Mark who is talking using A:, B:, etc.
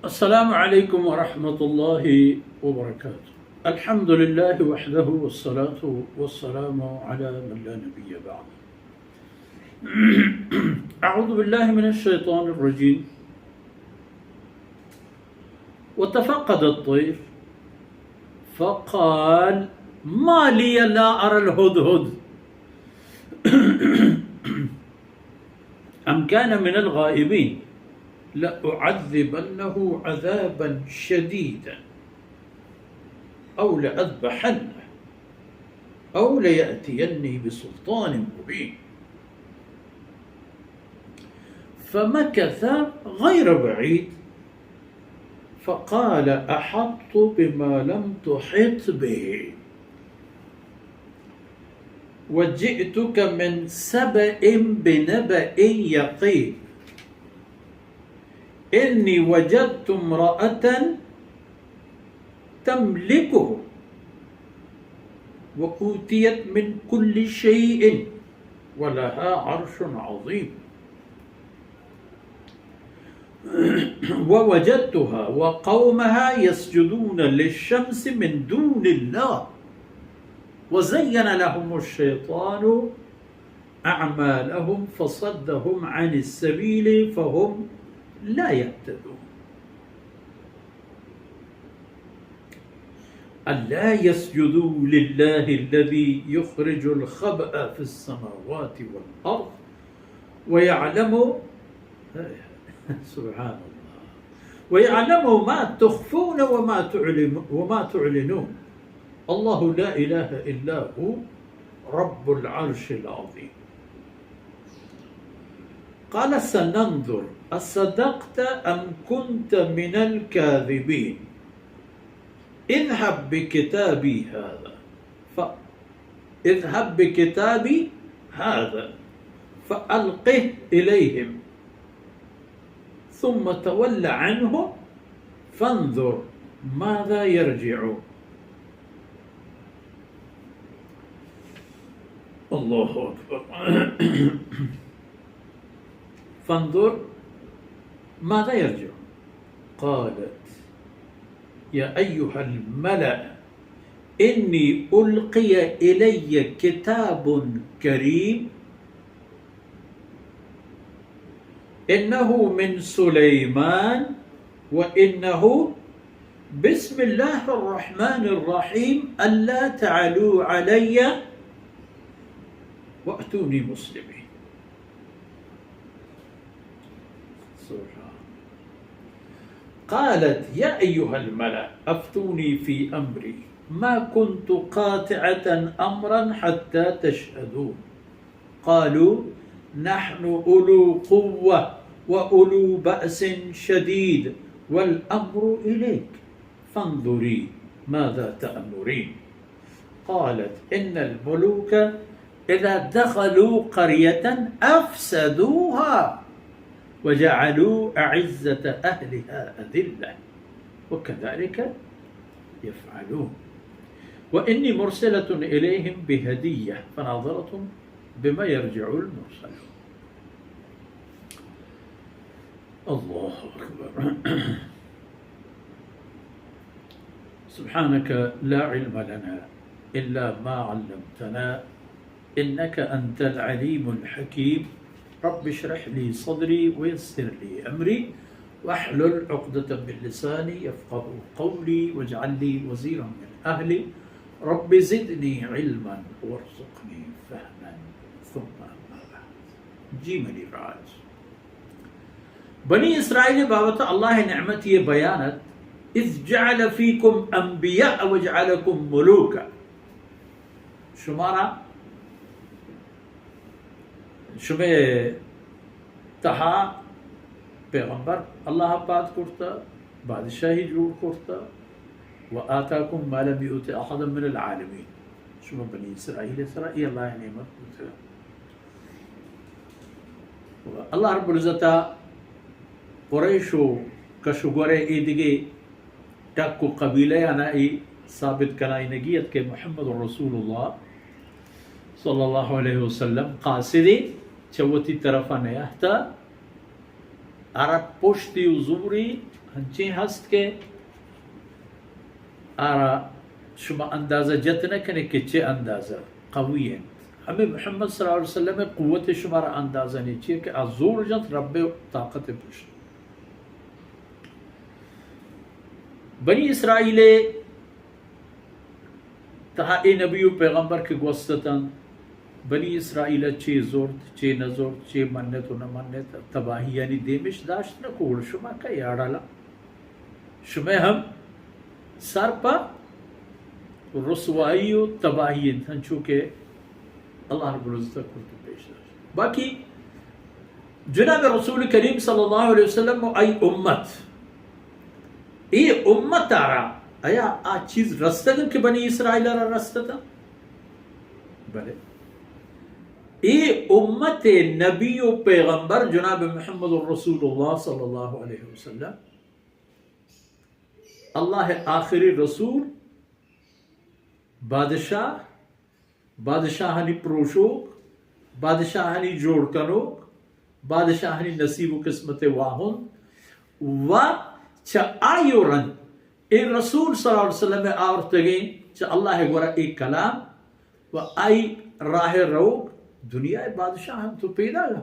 A: السلام عليكم ورحمة الله وبركاته. الحمد لله وحده والصلاة والسلام على من لا نبي بعده. أعوذ بالله من الشيطان الرجيم. وتفقد الطير فقال ما لي لا أرى الهدهد أم كان من الغائبين لأعذبنه عذابا شديدا أو لأذبحنه أو ليأتيني بسلطان مبين. فمكث غير بعيد فقال أحطت بما لم تحط به وجئتك من سبأ بنبأ يقين إني وجدت امرأة تملكه وأوتيت من كل شيء ولها عرش عظيم ووجدتها وقومها يسجدون للشمس من دون الله وزين لهم الشيطان أعمالهم فصدهم عن السبيل فهم لا يهتدون. ألا يسجدوا لله الذي يخرج الخبأ في السماوات والأرض ويعلم سبحان الله ويعلم ما تخفون وما تعلنون. الله لا إله إلا هو رب العرش العظيم. قال سننظر أصدقت أم كنت من الكاذبين اذهب بكتابي هذا فألقه إليهم ثم تول عنهم فانظر ماذا يرجعون. الله أكبر. فانظر ماذا يرجع. قالت يا أيها الملأ إني ألقي إلي كتاب كريم إنه من سليمان وإنه بسم الله الرحمن الرحيم ألا تعلوا علي وأتوني مسلمين. قالت يا أيها الملأ أفتوني في أمري ما كنت قاطعة أمرا حتى تشهدون. قالوا نحن أولو قوة وأولو بأس شديد والأمر إليك فانظري ماذا تأمرين. قالت إن الملوك إذا دخلوا قرية أفسدوها وجعلوا أعزة أهلها أذلة وكذلك يفعلون. وإني مرسلة إليهم بهدية فناظرة بما يرجع المرسلون. الله أكبر. سبحانك لا علم لنا إلا ما علمتنا إنك أنت العليم الحكيم. رب اشرح لي صدري ويسر لي أمري واحلل عقدة من لساني يفقه قولي واجعل لي وزيرا من أهلي رب زدني علما وارزقني فهما. ثم أما بعد. جيمني راج بني إسرائيل بابت الله نعمتي بيانت إذ جعل فيكم أنبياء وجعلكم ملوكا. شمارا شبه تها پیغمبر الله بعد کرتا بادشاهی جور کرتا وآتاكم ما لم يؤت أحدا من العالمين. شما بني إسرائيل الله نعمت کرتا. الله رب العزة قريشو كشغوري إيديجي تاكو قبيلة أنا ثابت كناي نجيت كمحمد رسول الله صلى الله عليه وسلم قاصدي چوتی طرفا نیاهتا عرب پشتی و زوری هنچی هست که آرا شما اندازه جت نکنه که چه اندازه قویه. همه محمد صلی الله علیه وسلم قوت شما را اندازه نیچیه که از زور جت رب طاقت پشت. بنی اسرائیل تها ای نبی و پیغمبر که گوستتن بنی اسرائیل چه زورد چه نزورد چه منت و نمنت تباهی یعنی دیمش داشت نکول شما که یارالا شما هم سر پا رسوائی و تباہی انتن چونکہ اللہ رب العزت کرتے پیش داشت. باقی جناب رسول کریم صلی اللہ علیہ وسلم ای امت ای امت آرا ایا آ چیز رسته دن که بنی اسرائیل را رسته دن بله ای امت نبی و پیغمبر جناب محمد رسول اللہ صلی اللہ علیہ وسلم اللہ آخری رسول بادشاہانی پروشوک بادشاہانی جوڑکنوک بادشاہانی نصیب و قسمت واہن و چا آیورن ای رسول صلی اللہ علیہ وسلم آورتگین چا اللہ گورا ای کلام و آئی راہ روک دنیا بادشاہ ہم تو پیدا گا